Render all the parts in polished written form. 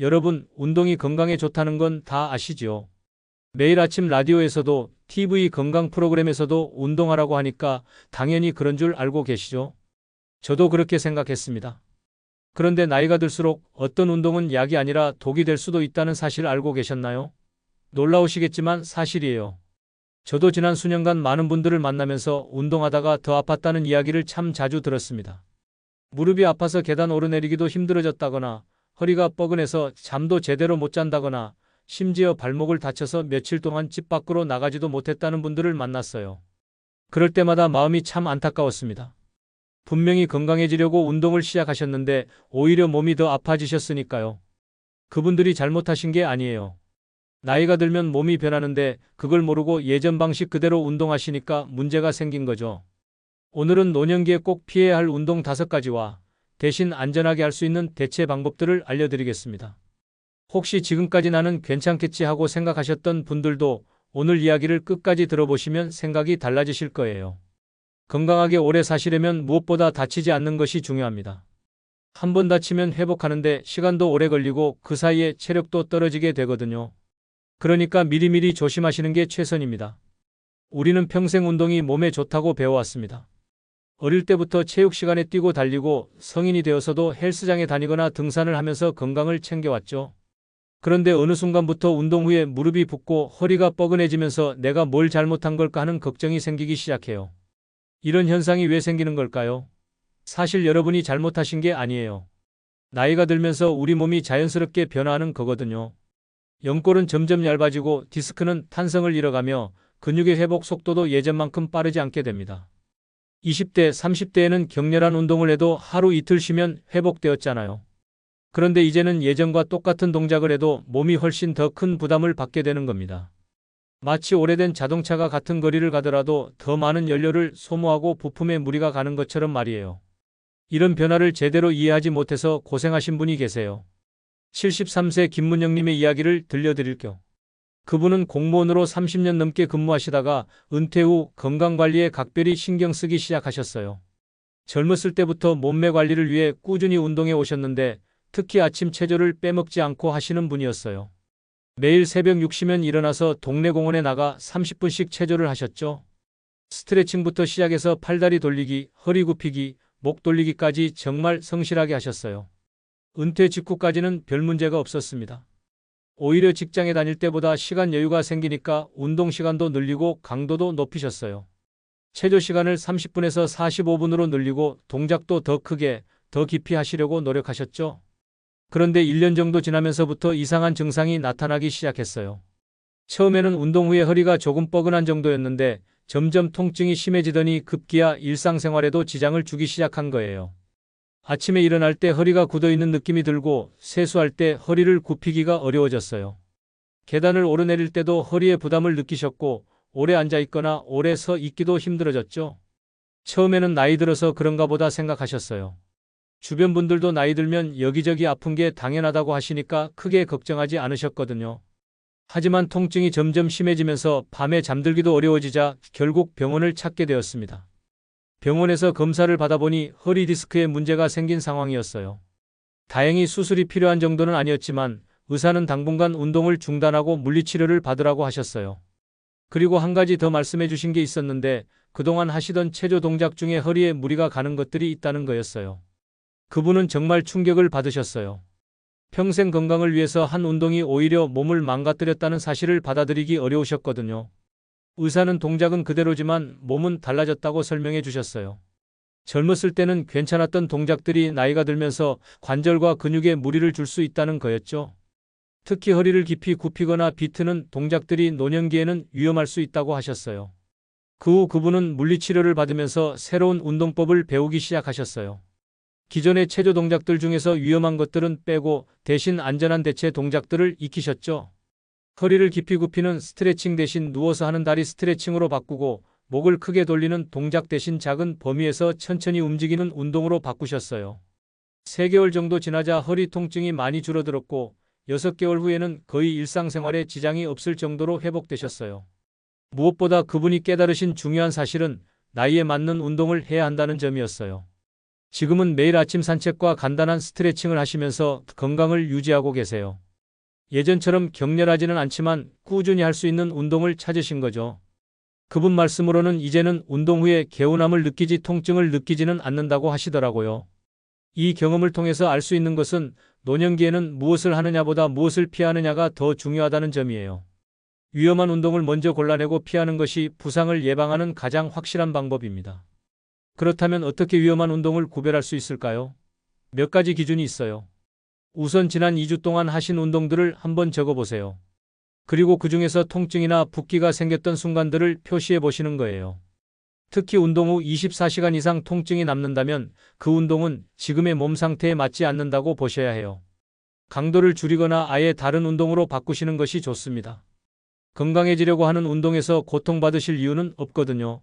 여러분, 운동이 건강에 좋다는 건 다 아시지요? 매일 아침 라디오에서도 TV 건강 프로그램에서도 운동하라고 하니까 당연히 그런 줄 알고 계시죠? 저도 그렇게 생각했습니다. 그런데 나이가 들수록 어떤 운동은 약이 아니라 독이 될 수도 있다는 사실 알고 계셨나요? 놀라우시겠지만 사실이에요. 저도 지난 수년간 많은 분들을 만나면서 운동하다가 더 아팠다는 이야기를 참 자주 들었습니다. 무릎이 아파서 계단 오르내리기도 힘들어졌다거나 허리가 뻐근해서 잠도 제대로 못 잔다거나 심지어 발목을 다쳐서 며칠 동안 집 밖으로 나가지도 못했다는 분들을 만났어요. 그럴 때마다 마음이 참 안타까웠습니다. 분명히 건강해지려고 운동을 시작하셨는데 오히려 몸이 더 아파지셨으니까요. 그분들이 잘못하신 게 아니에요. 나이가 들면 몸이 변하는데 그걸 모르고 예전 방식 그대로 운동하시니까 문제가 생긴 거죠. 오늘은 노년기에 꼭 피해야 할 운동 5가지와 대신 안전하게 할 수 있는 대체 방법들을 알려드리겠습니다. 혹시 지금까지 나는 괜찮겠지 하고 생각하셨던 분들도 오늘 이야기를 끝까지 들어보시면 생각이 달라지실 거예요. 건강하게 오래 사시려면 무엇보다 다치지 않는 것이 중요합니다. 한 번 다치면 회복하는데 시간도 오래 걸리고 그 사이에 체력도 떨어지게 되거든요. 그러니까 미리미리 조심하시는 게 최선입니다. 우리는 평생 운동이 몸에 좋다고 배워왔습니다. 어릴 때부터 체육 시간에 뛰고 달리고 성인이 되어서도 헬스장에 다니거나 등산을 하면서 건강을 챙겨왔죠. 그런데 어느 순간부터 운동 후에 무릎이 붓고 허리가 뻐근해지면서 내가 뭘 잘못한 걸까 하는 걱정이 생기기 시작해요. 이런 현상이 왜 생기는 걸까요? 사실 여러분이 잘못하신 게 아니에요. 나이가 들면서 우리 몸이 자연스럽게 변화하는 거거든요. 연골은 점점 얇아지고 디스크는 탄성을 잃어가며 근육의 회복 속도도 예전만큼 빠르지 않게 됩니다. 20대, 30대에는 격렬한 운동을 해도 하루 이틀 쉬면 회복되었잖아요. 그런데 이제는 예전과 똑같은 동작을 해도 몸이 훨씬 더 큰 부담을 받게 되는 겁니다. 마치 오래된 자동차가 같은 거리를 가더라도 더 많은 연료를 소모하고 부품에 무리가 가는 것처럼 말이에요. 이런 변화를 제대로 이해하지 못해서 고생하신 분이 계세요. 73세 김문영님의 이야기를 들려드릴게요. 그분은 공무원으로 30년 넘게 근무하시다가 은퇴 후 건강관리에 각별히 신경 쓰기 시작하셨어요. 젊었을 때부터 몸매 관리를 위해 꾸준히 운동해 오셨는데 특히 아침 체조를 빼먹지 않고 하시는 분이었어요. 매일 새벽 6시면 일어나서 동네 공원에 나가 30분씩 체조를 하셨죠. 스트레칭부터 시작해서 팔다리 돌리기, 허리 굽히기, 목 돌리기까지 정말 성실하게 하셨어요. 은퇴 직후까지는 별 문제가 없었습니다. 오히려 직장에 다닐 때보다 시간 여유가 생기니까 운동 시간도 늘리고 강도도 높이셨어요. 체조 시간을 30분에서 45분으로 늘리고 동작도 더 크게, 더 깊이 하시려고 노력하셨죠. 그런데 1년 정도 지나면서부터 이상한 증상이 나타나기 시작했어요. 처음에는 운동 후에 허리가 조금 뻐근한 정도였는데 점점 통증이 심해지더니 급기야 일상생활에도 지장을 주기 시작한 거예요. 아침에 일어날 때 허리가 굳어있는 느낌이 들고 세수할 때 허리를 굽히기가 어려워졌어요. 계단을 오르내릴 때도 허리에 부담을 느끼셨고 오래 앉아있거나 오래 서 있기도 힘들어졌죠. 처음에는 나이 들어서 그런가 보다 생각하셨어요. 주변 분들도 나이 들면 여기저기 아픈 게 당연하다고 하시니까 크게 걱정하지 않으셨거든요. 하지만 통증이 점점 심해지면서 밤에 잠들기도 어려워지자 결국 병원을 찾게 되었습니다. 병원에서 검사를 받아보니 허리 디스크에 문제가 생긴 상황이었어요. 다행히 수술이 필요한 정도는 아니었지만 의사는 당분간 운동을 중단하고 물리치료를 받으라고 하셨어요. 그리고 한 가지 더 말씀해 주신 게 있었는데 그동안 하시던 체조 동작 중에 허리에 무리가 가는 것들이 있다는 거였어요. 그분은 정말 충격을 받으셨어요. 평생 건강을 위해서 한 운동이 오히려 몸을 망가뜨렸다는 사실을 받아들이기 어려우셨거든요. 의사는 동작은 그대로지만 몸은 달라졌다고 설명해 주셨어요. 젊었을 때는 괜찮았던 동작들이 나이가 들면서 관절과 근육에 무리를 줄 수 있다는 거였죠. 특히 허리를 깊이 굽히거나 비트는 동작들이 노년기에는 위험할 수 있다고 하셨어요. 그 후 그분은 물리치료를 받으면서 새로운 운동법을 배우기 시작하셨어요. 기존의 체조 동작들 중에서 위험한 것들은 빼고 대신 안전한 대체 동작들을 익히셨죠. 허리를 깊이 굽히는 스트레칭 대신 누워서 하는 다리 스트레칭으로 바꾸고 목을 크게 돌리는 동작 대신 작은 범위에서 천천히 움직이는 운동으로 바꾸셨어요. 3개월 정도 지나자 허리 통증이 많이 줄어들었고 6개월 후에는 거의 일상생활에 지장이 없을 정도로 회복되셨어요. 무엇보다 그분이 깨달으신 중요한 사실은 나이에 맞는 운동을 해야 한다는 점이었어요. 지금은 매일 아침 산책과 간단한 스트레칭을 하시면서 건강을 유지하고 계세요. 예전처럼 격렬하지는 않지만 꾸준히 할 수 있는 운동을 찾으신 거죠. 그분 말씀으로는 이제는 운동 후에 개운함을 느끼지 통증을 느끼지는 않는다고 하시더라고요. 이 경험을 통해서 알 수 있는 것은 노년기에는 무엇을 하느냐보다 무엇을 피하느냐가 더 중요하다는 점이에요. 위험한 운동을 먼저 골라내고 피하는 것이 부상을 예방하는 가장 확실한 방법입니다. 그렇다면 어떻게 위험한 운동을 구별할 수 있을까요? 몇 가지 기준이 있어요. 우선 지난 2주 동안 하신 운동들을 한번 적어보세요. 그리고 그 중에서 통증이나 붓기가 생겼던 순간들을 표시해 보시는 거예요. 특히 운동 후 24시간 이상 통증이 남는다면 그 운동은 지금의 몸 상태에 맞지 않는다고 보셔야 해요. 강도를 줄이거나 아예 다른 운동으로 바꾸시는 것이 좋습니다. 건강해지려고 하는 운동에서 고통받으실 이유는 없거든요.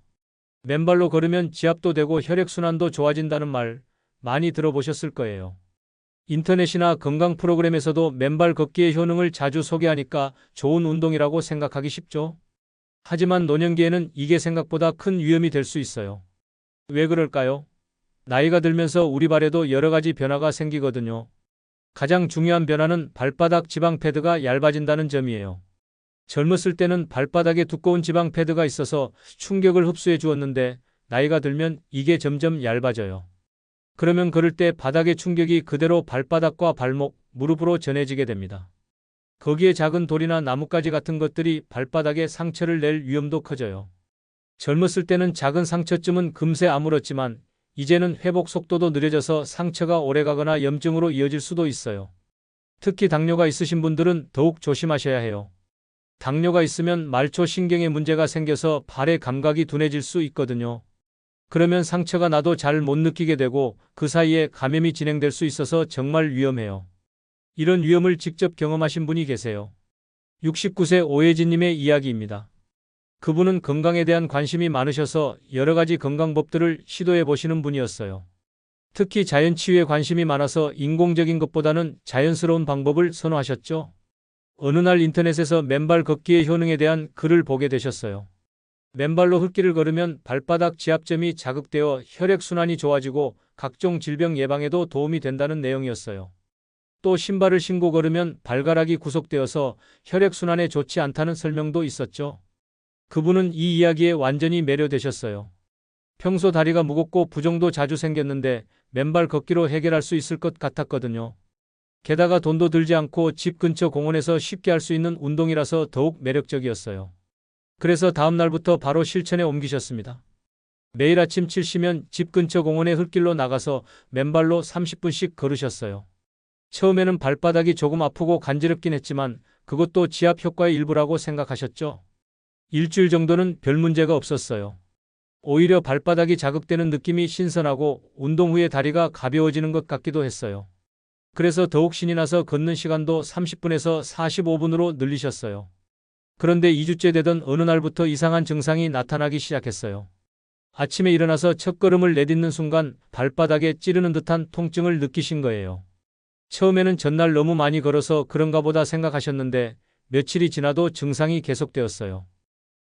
맨발로 걸으면 지압도 되고 혈액순환도 좋아진다는 말 많이 들어보셨을 거예요. 인터넷이나 건강 프로그램에서도 맨발 걷기의 효능을 자주 소개하니까 좋은 운동이라고 생각하기 쉽죠. 하지만 노년기에는 이게 생각보다 큰 위험이 될 수 있어요. 왜 그럴까요? 나이가 들면서 우리 발에도 여러 가지 변화가 생기거든요. 가장 중요한 변화는 발바닥 지방 패드가 얇아진다는 점이에요. 젊었을 때는 발바닥에 두꺼운 지방 패드가 있어서 충격을 흡수해 주었는데 나이가 들면 이게 점점 얇아져요. 그러면 걸을 때 바닥의 충격이 그대로 발바닥과 발목, 무릎으로 전해지게 됩니다. 거기에 작은 돌이나 나뭇가지 같은 것들이 발바닥에 상처를 낼 위험도 커져요. 젊었을 때는 작은 상처쯤은 금세 아물었지만 이제는 회복 속도도 느려져서 상처가 오래가거나 염증으로 이어질 수도 있어요. 특히 당뇨가 있으신 분들은 더욱 조심하셔야 해요. 당뇨가 있으면 말초 신경에 문제가 생겨서 발의 감각이 둔해질 수 있거든요. 그러면 상처가 나도 잘 못 느끼게 되고 그 사이에 감염이 진행될 수 있어서 정말 위험해요. 이런 위험을 직접 경험하신 분이 계세요. 69세 오혜진님의 이야기입니다. 그분은 건강에 대한 관심이 많으셔서 여러 가지 건강법들을 시도해 보시는 분이었어요. 특히 자연치유에 관심이 많아서 인공적인 것보다는 자연스러운 방법을 선호하셨죠. 어느 날 인터넷에서 맨발 걷기의 효능에 대한 글을 보게 되셨어요. 맨발로 흙길을 걸으면 발바닥 지압점이 자극되어 혈액순환이 좋아지고 각종 질병 예방에도 도움이 된다는 내용이었어요. 또 신발을 신고 걸으면 발가락이 구속되어서 혈액순환에 좋지 않다는 설명도 있었죠. 그분은 이 이야기에 완전히 매료되셨어요. 평소 다리가 무겁고 부종도 자주 생겼는데 맨발 걷기로 해결할 수 있을 것 같았거든요. 게다가 돈도 들지 않고 집 근처 공원에서 쉽게 할 수 있는 운동이라서 더욱 매력적이었어요. 그래서 다음 날부터 바로 실천에 옮기셨습니다. 매일 아침 7시면 집 근처 공원의 흙길로 나가서 맨발로 30분씩 걸으셨어요. 처음에는 발바닥이 조금 아프고 간지럽긴 했지만 그것도 지압 효과의 일부라고 생각하셨죠. 일주일 정도는 별 문제가 없었어요. 오히려 발바닥이 자극되는 느낌이 신선하고 운동 후에 다리가 가벼워지는 것 같기도 했어요. 그래서 더욱 신이 나서 걷는 시간도 30분에서 45분으로 늘리셨어요. 그런데 2주째 되던 어느 날부터 이상한 증상이 나타나기 시작했어요. 아침에 일어나서 첫걸음을 내딛는 순간 발바닥에 찌르는 듯한 통증을 느끼신 거예요. 처음에는 전날 너무 많이 걸어서 그런가 보다 생각하셨는데 며칠이 지나도 증상이 계속되었어요.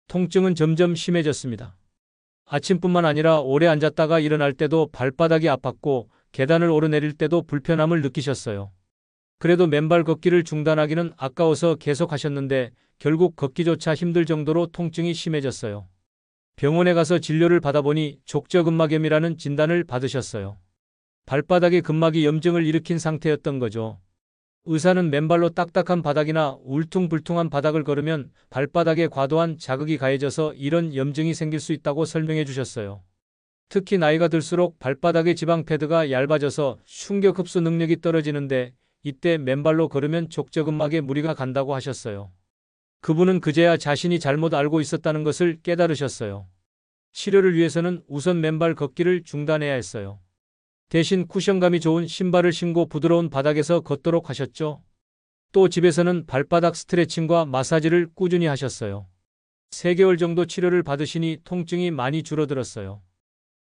통증은 점점 심해졌습니다. 아침뿐만 아니라 오래 앉았다가 일어날 때도 발바닥이 아팠고 계단을 오르내릴 때도 불편함을 느끼셨어요. 그래도 맨발 걷기를 중단하기는 아까워서 계속 하셨는데 결국 걷기조차 힘들 정도로 통증이 심해졌어요. 병원에 가서 진료를 받아보니 족저근막염이라는 진단을 받으셨어요. 발바닥에 근막이 염증을 일으킨 상태였던 거죠. 의사는 맨발로 딱딱한 바닥이나 울퉁불퉁한 바닥을 걸으면 발바닥에 과도한 자극이 가해져서 이런 염증이 생길 수 있다고 설명해 주셨어요. 특히 나이가 들수록 발바닥의 지방 패드가 얇아져서 충격 흡수 능력이 떨어지는데 이때 맨발로 걸으면 족저근막에 무리가 간다고 하셨어요. 그분은 그제야 자신이 잘못 알고 있었다는 것을 깨달으셨어요. 치료를 위해서는 우선 맨발 걷기를 중단해야 했어요. 대신 쿠션감이 좋은 신발을 신고 부드러운 바닥에서 걷도록 하셨죠. 또 집에서는 발바닥 스트레칭과 마사지를 꾸준히 하셨어요. 3개월 정도 치료를 받으시니 통증이 많이 줄어들었어요.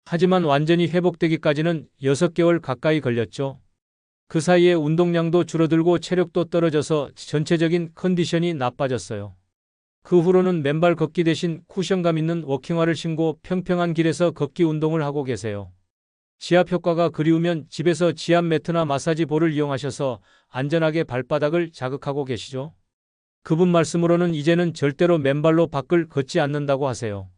하지만 완전히 회복되기까지는 6개월 가까이 걸렸죠. 그 사이에 운동량도 줄어들고 체력도 떨어져서 전체적인 컨디션이 나빠졌어요. 그 후로는 맨발 걷기 대신 쿠션감 있는 워킹화를 신고 평평한 길에서 걷기 운동을 하고 계세요. 지압 효과가 그리우면 집에서 지압 매트나 마사지 볼을 이용하셔서 안전하게 발바닥을 자극하고 계시죠? 그분 말씀으로는 이제는 절대로 맨발로 밖을 걷지 않는다고 하세요.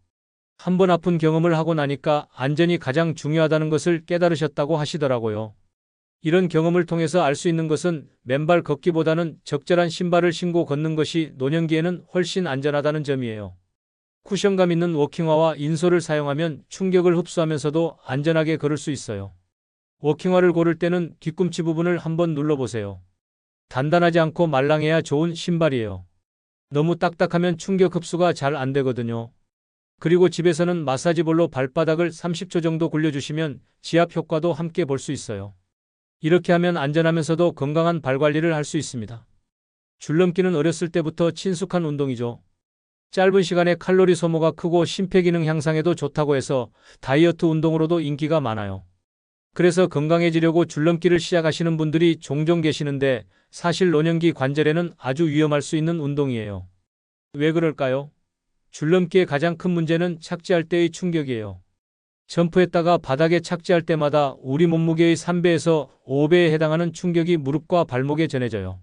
한 번 아픈 경험을 하고 나니까 안전이 가장 중요하다는 것을 깨달으셨다고 하시더라고요. 이런 경험을 통해서 알 수 있는 것은 맨발 걷기보다는 적절한 신발을 신고 걷는 것이 노년기에는 훨씬 안전하다는 점이에요. 쿠션감 있는 워킹화와 인솔을 사용하면 충격을 흡수하면서도 안전하게 걸을 수 있어요. 워킹화를 고를 때는 뒤꿈치 부분을 한번 눌러보세요. 단단하지 않고 말랑해야 좋은 신발이에요. 너무 딱딱하면 충격 흡수가 잘 안 되거든요. 그리고 집에서는 마사지볼로 발바닥을 30초 정도 굴려주시면 지압 효과도 함께 볼 수 있어요. 이렇게 하면 안전하면서도 건강한 발 관리를 할 수 있습니다. 줄넘기는 어렸을 때부터 친숙한 운동이죠. 짧은 시간에 칼로리 소모가 크고 심폐기능 향상에도 좋다고 해서 다이어트 운동으로도 인기가 많아요. 그래서 건강해지려고 줄넘기를 시작하시는 분들이 종종 계시는데 사실 노년기 관절에는 아주 위험할 수 있는 운동이에요. 왜 그럴까요? 줄넘기의 가장 큰 문제는 착지할 때의 충격이에요. 점프했다가 바닥에 착지할 때마다 우리 몸무게의 3배에서 5배에 해당하는 충격이 무릎과 발목에 전해져요.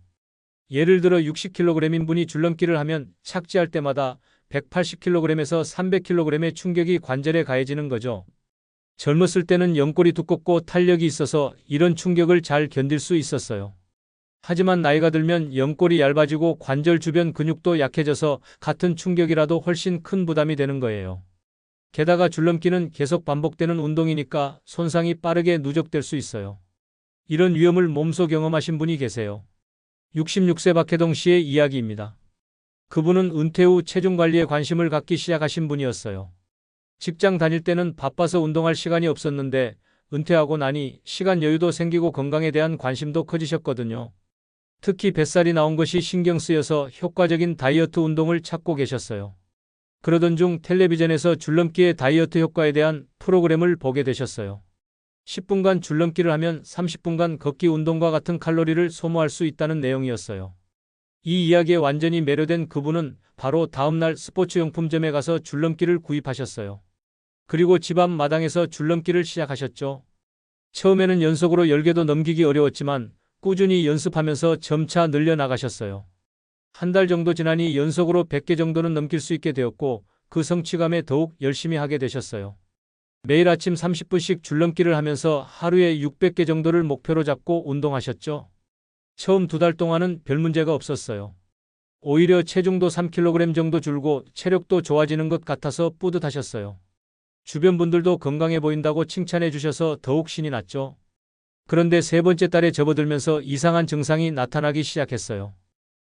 예를 들어 60kg인 분이 줄넘기를 하면 착지할 때마다 180kg에서 300kg의 충격이 관절에 가해지는 거죠. 젊었을 때는 연골이 두껍고 탄력이 있어서 이런 충격을 잘 견딜 수 있었어요. 하지만 나이가 들면 연골이 얇아지고 관절 주변 근육도 약해져서 같은 충격이라도 훨씬 큰 부담이 되는 거예요. 게다가 줄넘기는 계속 반복되는 운동이니까 손상이 빠르게 누적될 수 있어요. 이런 위험을 몸소 경험하신 분이 계세요. 66세 박혜동 씨의 이야기입니다. 그분은 은퇴 후 체중 관리에 관심을 갖기 시작하신 분이었어요. 직장 다닐 때는 바빠서 운동할 시간이 없었는데 은퇴하고 나니 시간 여유도 생기고 건강에 대한 관심도 커지셨거든요. 특히 뱃살이 나온 것이 신경 쓰여서 효과적인 다이어트 운동을 찾고 계셨어요. 그러던 중 텔레비전에서 줄넘기의 다이어트 효과에 대한 프로그램을 보게 되셨어요. 10분간 줄넘기를 하면 30분간 걷기 운동과 같은 칼로리를 소모할 수 있다는 내용이었어요. 이 이야기에 완전히 매료된 그분은 바로 다음날 스포츠용품점에 가서 줄넘기를 구입하셨어요. 그리고 집 앞 마당에서 줄넘기를 시작하셨죠. 처음에는 연속으로 10개도 넘기기 어려웠지만 꾸준히 연습하면서 점차 늘려나가셨어요. 한 달 정도 지나니 연속으로 100개 정도는 넘길 수 있게 되었고 그 성취감에 더욱 열심히 하게 되셨어요. 매일 아침 30분씩 줄넘기를 하면서 하루에 600개 정도를 목표로 잡고 운동하셨죠. 처음 2달 동안은 별 문제가 없었어요. 오히려 체중도 3kg 정도 줄고 체력도 좋아지는 것 같아서 뿌듯하셨어요. 주변 분들도 건강해 보인다고 칭찬해 주셔서 더욱 신이 났죠. 그런데 세 번째 달에 접어들면서 이상한 증상이 나타나기 시작했어요.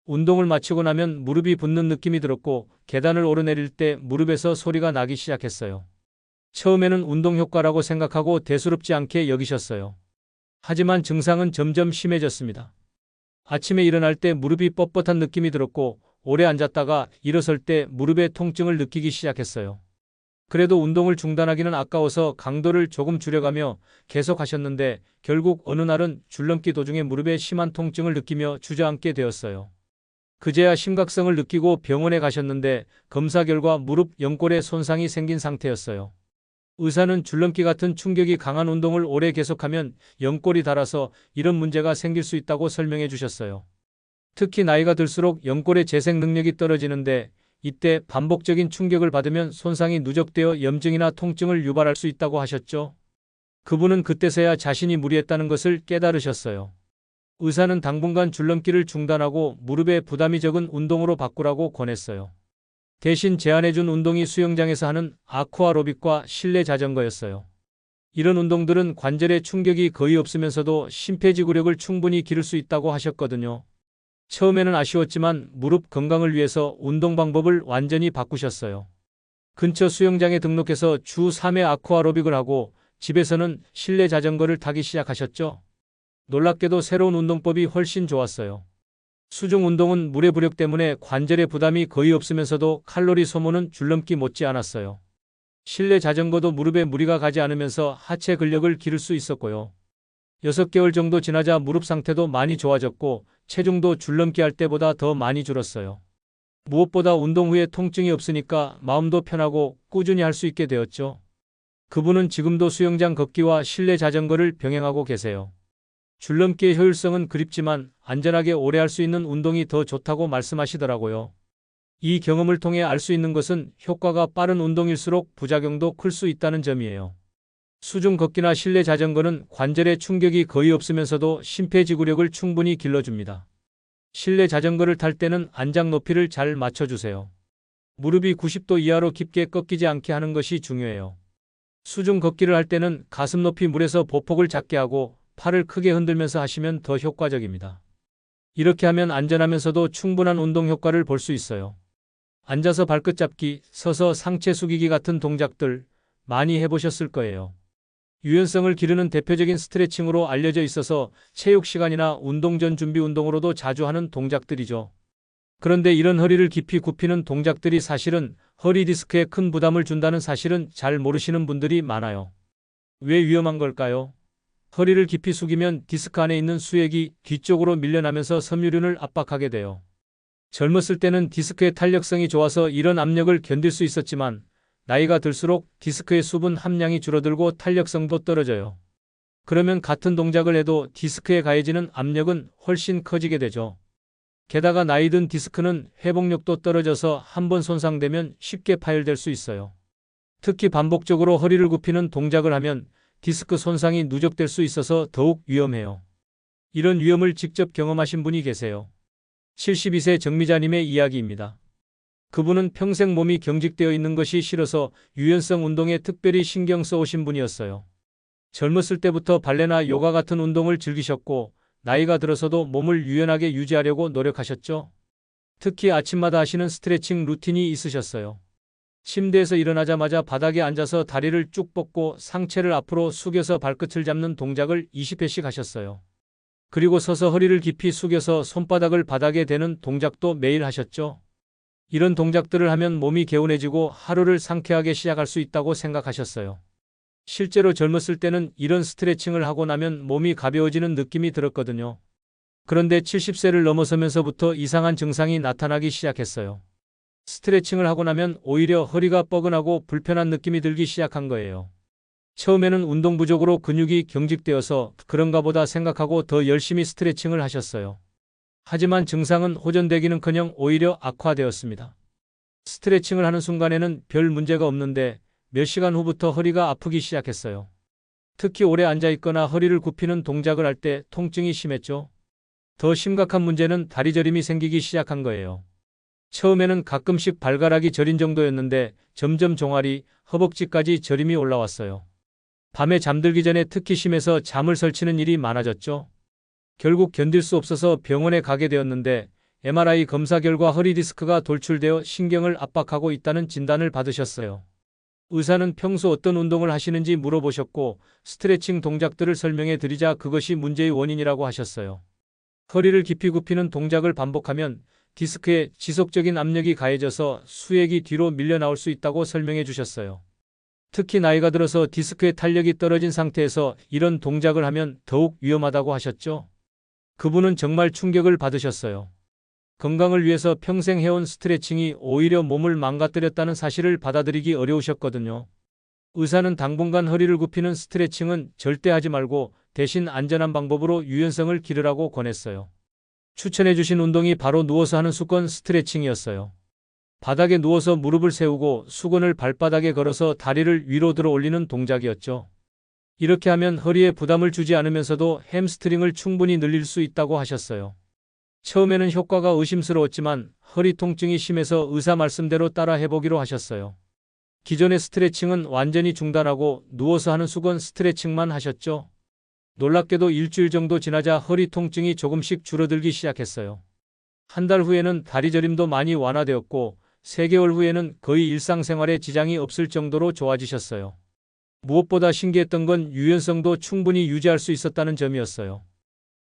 운동을 마치고 나면 무릎이 붓는 느낌이 들었고 계단을 오르내릴 때 무릎에서 소리가 나기 시작했어요. 처음에는 운동 효과라고 생각하고 대수롭지 않게 여기셨어요. 하지만 증상은 점점 심해졌습니다. 아침에 일어날 때 무릎이 뻣뻣한 느낌이 들었고 오래 앉았다가 일어설 때 무릎의 통증을 느끼기 시작했어요. 그래도 운동을 중단하기는 아까워서 강도를 조금 줄여가며 계속 하셨는데 결국 어느 날은 줄넘기 도중에 무릎에 심한 통증을 느끼며 주저앉게 되었어요. 그제야 심각성을 느끼고 병원에 가셨는데 검사 결과 무릎 연골에 손상이 생긴 상태였어요. 의사는 줄넘기 같은 충격이 강한 운동을 오래 계속하면 연골이 닳아서 이런 문제가 생길 수 있다고 설명해 주셨어요. 특히 나이가 들수록 연골의 재생 능력이 떨어지는데 이때 반복적인 충격을 받으면 손상이 누적되어 염증이나 통증을 유발할 수 있다고 하셨죠. 그분은 그때서야 자신이 무리했다는 것을 깨달으셨어요. 의사는 당분간 줄넘기를 중단하고 무릎에 부담이 적은 운동으로 바꾸라고 권했어요. 대신 제안해준 운동이 수영장에서 하는 아쿠아로빅과 실내 자전거였어요. 이런 운동들은 관절에 충격이 거의 없으면서도 심폐지구력을 충분히 기를 수 있다고 하셨거든요. 처음에는 아쉬웠지만 무릎 건강을 위해서 운동 방법을 완전히 바꾸셨어요. 근처 수영장에 등록해서 주 3회 아쿠아로빅을 하고 집에서는 실내 자전거를 타기 시작하셨죠. 놀랍게도 새로운 운동법이 훨씬 좋았어요. 수중 운동은 물의 부력 때문에 관절에 부담이 거의 없으면서도 칼로리 소모는 줄넘기 못지 않았어요. 실내 자전거도 무릎에 무리가 가지 않으면서 하체 근력을 기를 수 있었고요. 6개월 정도 지나자 무릎 상태도 많이 좋아졌고 체중도 줄넘기 할 때보다 더 많이 줄었어요. 무엇보다 운동 후에 통증이 없으니까 마음도 편하고 꾸준히 할 수 있게 되었죠. 그분은 지금도 수영장 걷기와 실내 자전거를 병행하고 계세요. 줄넘기의 효율성은 그립지만 안전하게 오래 할 수 있는 운동이 더 좋다고 말씀하시더라고요. 이 경험을 통해 알 수 있는 것은 효과가 빠른 운동일수록 부작용도 클 수 있다는 점이에요. 수중 걷기나 실내 자전거는 관절에 충격이 거의 없으면서도 심폐지구력을 충분히 길러줍니다. 실내 자전거를 탈 때는 안장 높이를 잘 맞춰주세요. 무릎이 90도 이하로 깊게 꺾이지 않게 하는 것이 중요해요. 수중 걷기를 할 때는 가슴 높이 물에서 보폭을 작게 하고 팔을 크게 흔들면서 하시면 더 효과적입니다. 이렇게 하면 안전하면서도 충분한 운동 효과를 볼 수 있어요. 앉아서 발끝 잡기, 서서 상체 숙이기 같은 동작들 많이 해보셨을 거예요. 유연성을 기르는 대표적인 스트레칭으로 알려져 있어서 체육 시간이나 운동 전 준비 운동으로도 자주 하는 동작들이죠. 그런데 이런 허리를 깊이 굽히는 동작들이 사실은 허리 디스크에 큰 부담을 준다는 사실은 잘 모르시는 분들이 많아요. 왜 위험한 걸까요? 허리를 깊이 숙이면 디스크 안에 있는 수액이 뒤쪽으로 밀려나면서 섬유륜을 압박하게 돼요. 젊었을 때는 디스크의 탄력성이 좋아서 이런 압력을 견딜 수 있었지만 나이가 들수록 디스크의 수분 함량이 줄어들고 탄력성도 떨어져요. 그러면 같은 동작을 해도 디스크에 가해지는 압력은 훨씬 커지게 되죠. 게다가 나이 든 디스크는 회복력도 떨어져서 한번 손상되면 쉽게 파열될 수 있어요. 특히 반복적으로 허리를 굽히는 동작을 하면 디스크 손상이 누적될 수 있어서 더욱 위험해요. 이런 위험을 직접 경험하신 분이 계세요. 72세 정미자님의 이야기입니다. 그분은 평생 몸이 경직되어 있는 것이 싫어서 유연성 운동에 특별히 신경 써오신 분이었어요. 젊었을 때부터 발레나 요가 같은 운동을 즐기셨고 나이가 들어서도 몸을 유연하게 유지하려고 노력하셨죠. 특히 아침마다 하시는 스트레칭 루틴이 있으셨어요. 침대에서 일어나자마자 바닥에 앉아서 다리를 쭉 뻗고 상체를 앞으로 숙여서 발끝을 잡는 동작을 20회씩 하셨어요. 그리고 서서 허리를 깊이 숙여서 손바닥을 바닥에 대는 동작도 매일 하셨죠. 이런 동작들을 하면 몸이 개운해지고 하루를 상쾌하게 시작할 수 있다고 생각하셨어요. 실제로 젊었을 때는 이런 스트레칭을 하고 나면 몸이 가벼워지는 느낌이 들었거든요. 그런데 70세를 넘어서면서부터 이상한 증상이 나타나기 시작했어요. 스트레칭을 하고 나면 오히려 허리가 뻐근하고 불편한 느낌이 들기 시작한 거예요. 처음에는 운동 부족으로 근육이 경직되어서 그런가 보다 생각하고 더 열심히 스트레칭을 하셨어요. 하지만 증상은 호전되기는커녕 오히려 악화되었습니다. 스트레칭을 하는 순간에는 별 문제가 없는데 몇 시간 후부터 허리가 아프기 시작했어요. 특히 오래 앉아있거나 허리를 굽히는 동작을 할 때 통증이 심했죠. 더 심각한 문제는 다리 저림이 생기기 시작한 거예요. 처음에는 가끔씩 발가락이 저린 정도였는데 점점 종아리, 허벅지까지 저림이 올라왔어요. 밤에 잠들기 전에 특히 심해서 잠을 설치는 일이 많아졌죠. 결국 견딜 수 없어서 병원에 가게 되었는데 MRI 검사 결과 허리 디스크가 돌출되어 신경을 압박하고 있다는 진단을 받으셨어요. 의사는 평소 어떤 운동을 하시는지 물어보셨고 스트레칭 동작들을 설명해 드리자 그것이 문제의 원인이라고 하셨어요. 허리를 깊이 굽히는 동작을 반복하면 디스크에 지속적인 압력이 가해져서 수액이 뒤로 밀려 나올 수 있다고 설명해 주셨어요. 특히 나이가 들어서 디스크의 탄력이 떨어진 상태에서 이런 동작을 하면 더욱 위험하다고 하셨죠. 그분은 정말 충격을 받으셨어요. 건강을 위해서 평생 해온 스트레칭이 오히려 몸을 망가뜨렸다는 사실을 받아들이기 어려우셨거든요. 의사는 당분간 허리를 굽히는 스트레칭은 절대 하지 말고 대신 안전한 방법으로 유연성을 기르라고 권했어요. 추천해 주신 운동이 바로 누워서 하는 수건 스트레칭이었어요. 바닥에 누워서 무릎을 세우고 수건을 발바닥에 걸어서 다리를 위로 들어 올리는 동작이었죠. 이렇게 하면 허리에 부담을 주지 않으면서도 햄스트링을 충분히 늘릴 수 있다고 하셨어요. 처음에는 효과가 의심스러웠지만 허리 통증이 심해서 의사 말씀대로 따라 해보기로 하셨어요. 기존의 스트레칭은 완전히 중단하고 누워서 하는 수건 스트레칭만 하셨죠. 놀랍게도 일주일 정도 지나자 허리 통증이 조금씩 줄어들기 시작했어요. 한 달 후에는 다리 저림도 많이 완화되었고 3개월 후에는 거의 일상생활에 지장이 없을 정도로 좋아지셨어요. 무엇보다 신기했던 건 유연성도 충분히 유지할 수 있었다는 점이었어요.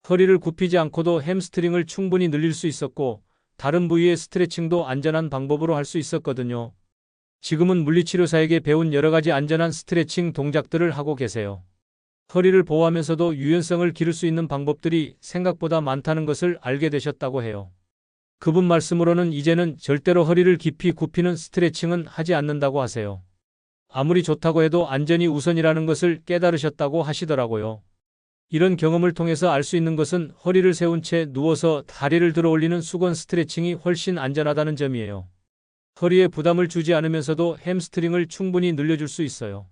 허리를 굽히지 않고도 햄스트링을 충분히 늘릴 수 있었고 다른 부위의 스트레칭도 안전한 방법으로 할 수 있었거든요. 지금은 물리치료사에게 배운 여러 가지 안전한 스트레칭 동작들을 하고 계세요. 허리를 보호하면서도 유연성을 기를 수 있는 방법들이 생각보다 많다는 것을 알게 되셨다고 해요. 그분 말씀으로는 이제는 절대로 허리를 깊이 굽히는 스트레칭은 하지 않는다고 하세요. 아무리 좋다고 해도 안전이 우선이라는 것을 깨달으셨다고 하시더라고요. 이런 경험을 통해서 알 수 있는 것은 허리를 세운 채 누워서 다리를 들어 올리는 수건 스트레칭이 훨씬 안전하다는 점이에요. 허리에 부담을 주지 않으면서도 햄스트링을 충분히 늘려줄 수 있어요.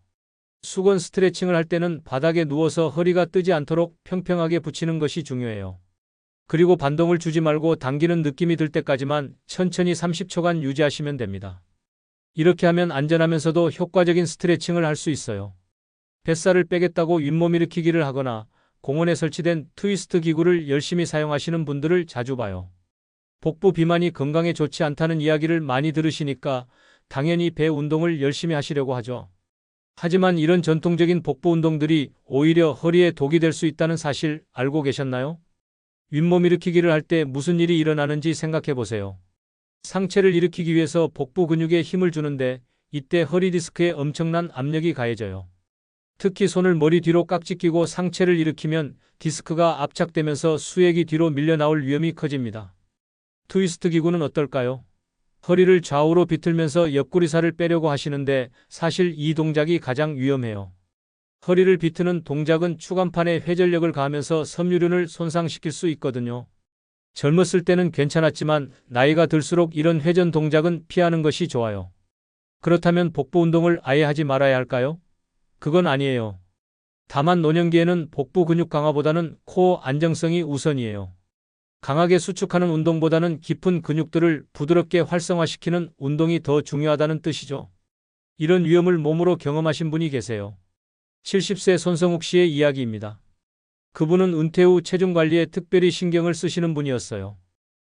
수건 스트레칭을 할 때는 바닥에 누워서 허리가 뜨지 않도록 평평하게 붙이는 것이 중요해요. 그리고 반동을 주지 말고 당기는 느낌이 들 때까지만 천천히 30초간 유지하시면 됩니다. 이렇게 하면 안전하면서도 효과적인 스트레칭을 할 수 있어요. 뱃살을 빼겠다고 윗몸 일으키기를 하거나 공원에 설치된 트위스트 기구를 열심히 사용하시는 분들을 자주 봐요. 복부 비만이 건강에 좋지 않다는 이야기를 많이 들으시니까 당연히 배 운동을 열심히 하시려고 하죠. 하지만 이런 전통적인 복부 운동들이 오히려 허리에 독이 될 수 있다는 사실 알고 계셨나요? 윗몸 일으키기를 할 때 무슨 일이 일어나는지 생각해 보세요. 상체를 일으키기 위해서 복부 근육에 힘을 주는데 이때 허리 디스크에 엄청난 압력이 가해져요. 특히 손을 머리 뒤로 깍지 끼고 상체를 일으키면 디스크가 압착되면서 수액이 뒤로 밀려 나올 위험이 커집니다. 트위스트 기구는 어떨까요? 허리를 좌우로 비틀면서 옆구리살을 빼려고 하시는데 사실 이 동작이 가장 위험해요. 허리를 비트는 동작은 추간판에 회전력을 가하면서 섬유륜을 손상시킬 수 있거든요. 젊었을 때는 괜찮았지만 나이가 들수록 이런 회전 동작은 피하는 것이 좋아요. 그렇다면 복부 운동을 아예 하지 말아야 할까요? 그건 아니에요. 다만 노년기에는 복부 근육 강화보다는 코어 안정성이 우선이에요. 강하게 수축하는 운동보다는 깊은 근육들을 부드럽게 활성화시키는 운동이 더 중요하다는 뜻이죠. 이런 위험을 몸으로 경험하신 분이 계세요. 70세 손성욱 씨의 이야기입니다. 그분은 은퇴 후 체중 관리에 특별히 신경을 쓰시는 분이었어요.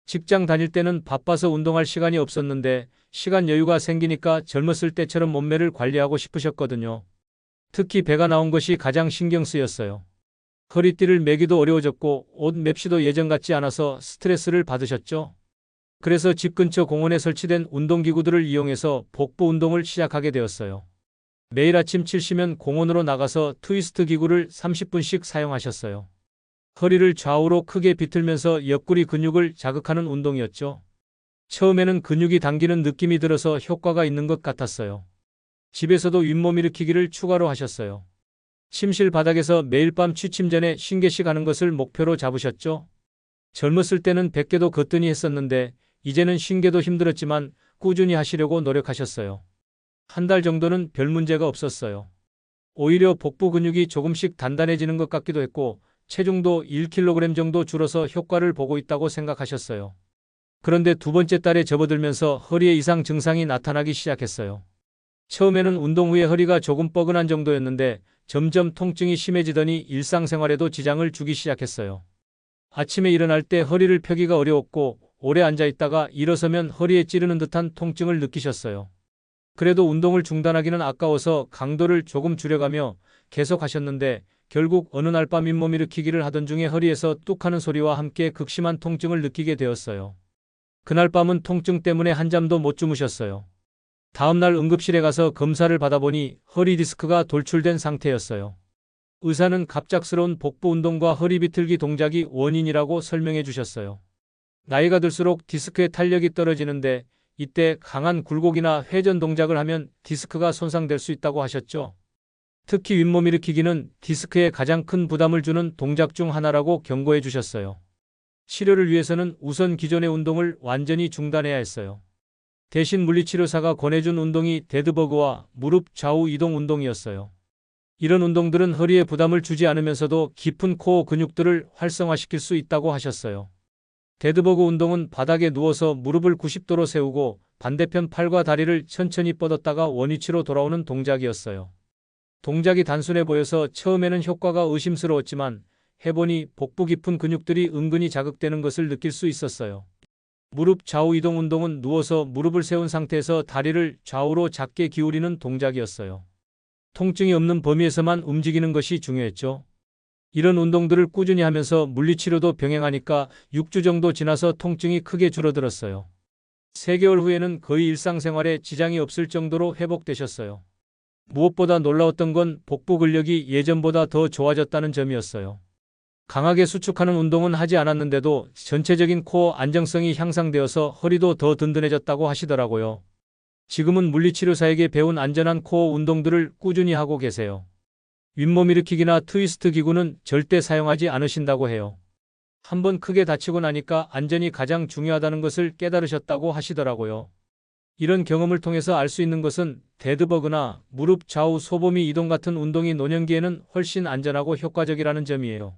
직장 다닐 때는 바빠서 운동할 시간이 없었는데 시간 여유가 생기니까 젊었을 때처럼 몸매를 관리하고 싶으셨거든요. 특히 배가 나온 것이 가장 신경 쓰였어요. 허리띠를 매기도 어려워졌고 옷 맵시도 예전 같지 않아서 스트레스를 받으셨죠. 그래서 집 근처 공원에 설치된 운동기구들을 이용해서 복부 운동을 시작하게 되었어요. 매일 아침 7시면 공원으로 나가서 트위스트 기구를 30분씩 사용하셨어요. 허리를 좌우로 크게 비틀면서 옆구리 근육을 자극하는 운동이었죠. 처음에는 근육이 당기는 느낌이 들어서 효과가 있는 것 같았어요. 집에서도 윗몸 일으키기를 추가로 하셨어요. 침실 바닥에서 매일 밤 취침 전에 50개씩 하는 것을 목표로 잡으셨죠? 젊었을 때는 100개도 거뜬히 했었는데 이제는 50개도 힘들었지만 꾸준히 하시려고 노력하셨어요. 한 달 정도는 별 문제가 없었어요. 오히려 복부 근육이 조금씩 단단해지는 것 같기도 했고 체중도 1kg 정도 줄어서 효과를 보고 있다고 생각하셨어요. 그런데 두 번째 달에 접어들면서 허리에 이상 증상이 나타나기 시작했어요. 처음에는 운동 후에 허리가 조금 뻐근한 정도였는데 점점 통증이 심해지더니 일상생활에도 지장을 주기 시작했어요. 아침에 일어날 때 허리를 펴기가 어려웠고 오래 앉아있다가 일어서면 허리에 찌르는 듯한 통증을 느끼셨어요. 그래도 운동을 중단하기는 아까워서 강도를 조금 줄여가며 계속 하셨는데 결국 어느 날 밤 잇몸 일으키기를 하던 중에 허리에서 뚝 하는 소리와 함께 극심한 통증을 느끼게 되었어요. 그날 밤은 통증 때문에 한잠도 못 주무셨어요. 다음날 응급실에 가서 검사를 받아보니 허리 디스크가 돌출된 상태였어요. 의사는 갑작스러운 복부 운동과 허리 비틀기 동작이 원인이라고 설명해 주셨어요. 나이가 들수록 디스크의 탄력이 떨어지는데 이때 강한 굴곡이나 회전 동작을 하면 디스크가 손상될 수 있다고 하셨죠. 특히 윗몸 일으키기는 디스크에 가장 큰 부담을 주는 동작 중 하나라고 경고해 주셨어요. 치료를 위해서는 우선 기존의 운동을 완전히 중단해야 했어요. 대신 물리치료사가 권해준 운동이 데드버그와 무릎 좌우 이동 운동이었어요. 이런 운동들은 허리에 부담을 주지 않으면서도 깊은 코어 근육들을 활성화시킬 수 있다고 하셨어요. 데드버그 운동은 바닥에 누워서 무릎을 90도로 세우고 반대편 팔과 다리를 천천히 뻗었다가 원위치로 돌아오는 동작이었어요. 동작이 단순해 보여서 처음에는 효과가 의심스러웠지만 해보니 복부 깊은 근육들이 은근히 자극되는 것을 느낄 수 있었어요. 무릎 좌우 이동 운동은 누워서 무릎을 세운 상태에서 다리를 좌우로 작게 기울이는 동작이었어요. 통증이 없는 범위에서만 움직이는 것이 중요했죠. 이런 운동들을 꾸준히 하면서 물리치료도 병행하니까 6주 정도 지나서 통증이 크게 줄어들었어요. 3개월 후에는 거의 일상생활에 지장이 없을 정도로 회복되셨어요. 무엇보다 놀라웠던 건 복부 근력이 예전보다 더 좋아졌다는 점이었어요. 강하게 수축하는 운동은 하지 않았는데도 전체적인 코어 안정성이 향상되어서 허리도 더 든든해졌다고 하시더라고요. 지금은 물리치료사에게 배운 안전한 코어 운동들을 꾸준히 하고 계세요. 윗몸 일으키기나 트위스트 기구는 절대 사용하지 않으신다고 해요. 한번 크게 다치고 나니까 안전이 가장 중요하다는 것을 깨달으셨다고 하시더라고요. 이런 경험을 통해서 알 수 있는 것은 데드버그나 무릎 좌우 소보미 이동 같은 운동이 노년기에는 훨씬 안전하고 효과적이라는 점이에요.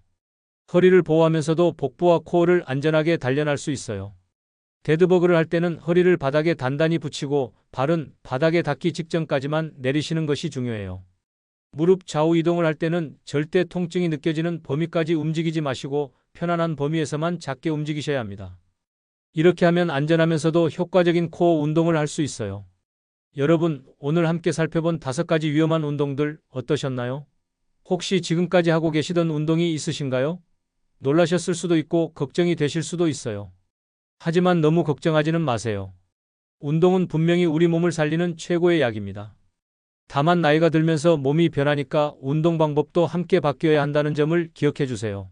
허리를 보호하면서도 복부와 코어를 안전하게 단련할 수 있어요. 데드버그를 할 때는 허리를 바닥에 단단히 붙이고 발은 바닥에 닿기 직전까지만 내리시는 것이 중요해요. 무릎 좌우 이동을 할 때는 절대 통증이 느껴지는 범위까지 움직이지 마시고 편안한 범위에서만 작게 움직이셔야 합니다. 이렇게 하면 안전하면서도 효과적인 코어 운동을 할 수 있어요. 여러분, 오늘 함께 살펴본 5가지 위험한 운동들 어떠셨나요? 혹시 지금까지 하고 계시던 운동이 있으신가요? 놀라셨을 수도 있고 걱정이 되실 수도 있어요. 하지만 너무 걱정하지는 마세요. 운동은 분명히 우리 몸을 살리는 최고의 약입니다. 다만 나이가 들면서 몸이 변하니까 운동 방법도 함께 바뀌어야 한다는 점을 기억해 주세요.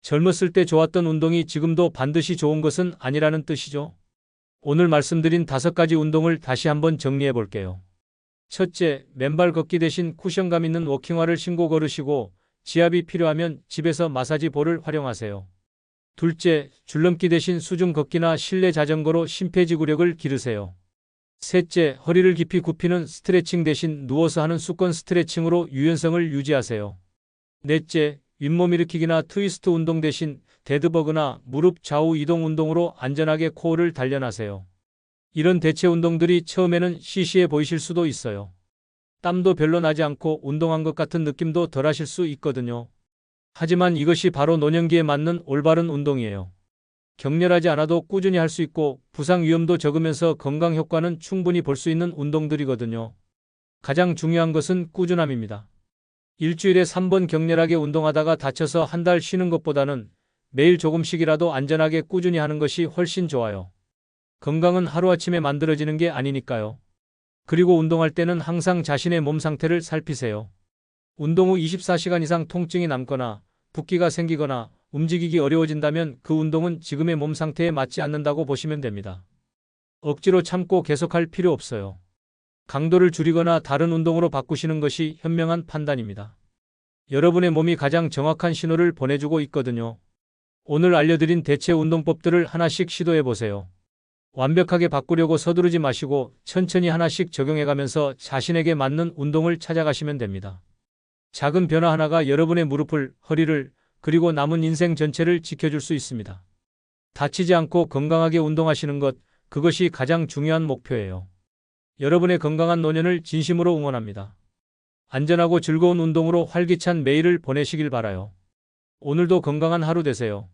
젊었을 때 좋았던 운동이 지금도 반드시 좋은 것은 아니라는 뜻이죠. 오늘 말씀드린 5가지 운동을 다시 한번 정리해 볼게요. 첫째, 맨발 걷기 대신 쿠션감 있는 워킹화를 신고 걸으시고 지압이 필요하면 집에서 마사지 볼을 활용하세요. 둘째, 줄넘기 대신 수중 걷기나 실내 자전거로 심폐지구력을 기르세요. 셋째, 허리를 깊이 굽히는 스트레칭 대신 누워서 하는 수건 스트레칭으로 유연성을 유지하세요. 넷째, 윗몸 일으키기나 트위스트 운동 대신 데드버그나 무릎 좌우 이동 운동으로 안전하게 코어를 단련하세요. 이런 대체 운동들이 처음에는 시시해 보이실 수도 있어요. 땀도 별로 나지 않고 운동한 것 같은 느낌도 덜 하실 수 있거든요. 하지만 이것이 바로 노년기에 맞는 올바른 운동이에요. 격렬하지 않아도 꾸준히 할 수 있고 부상 위험도 적으면서 건강 효과는 충분히 볼 수 있는 운동들이거든요. 가장 중요한 것은 꾸준함입니다. 일주일에 3번 격렬하게 운동하다가 다쳐서 한 달 쉬는 것보다는 매일 조금씩이라도 안전하게 꾸준히 하는 것이 훨씬 좋아요. 건강은 하루아침에 만들어지는 게 아니니까요. 그리고 운동할 때는 항상 자신의 몸 상태를 살피세요. 운동 후 24시간 이상 통증이 남거나 붓기가 생기거나 움직이기 어려워진다면 그 운동은 지금의 몸 상태에 맞지 않는다고 보시면 됩니다. 억지로 참고 계속할 필요 없어요. 강도를 줄이거나 다른 운동으로 바꾸시는 것이 현명한 판단입니다. 여러분의 몸이 가장 정확한 신호를 보내주고 있거든요. 오늘 알려드린 대체 운동법들을 하나씩 시도해 보세요. 완벽하게 바꾸려고 서두르지 마시고 천천히 하나씩 적용해가면서 자신에게 맞는 운동을 찾아가시면 됩니다. 작은 변화 하나가 여러분의 무릎을, 허리를, 그리고 남은 인생 전체를 지켜줄 수 있습니다. 다치지 않고 건강하게 운동하시는 것, 그것이 가장 중요한 목표예요. 여러분의 건강한 노년을 진심으로 응원합니다. 안전하고 즐거운 운동으로 활기찬 매일을 보내시길 바라요. 오늘도 건강한 하루 되세요.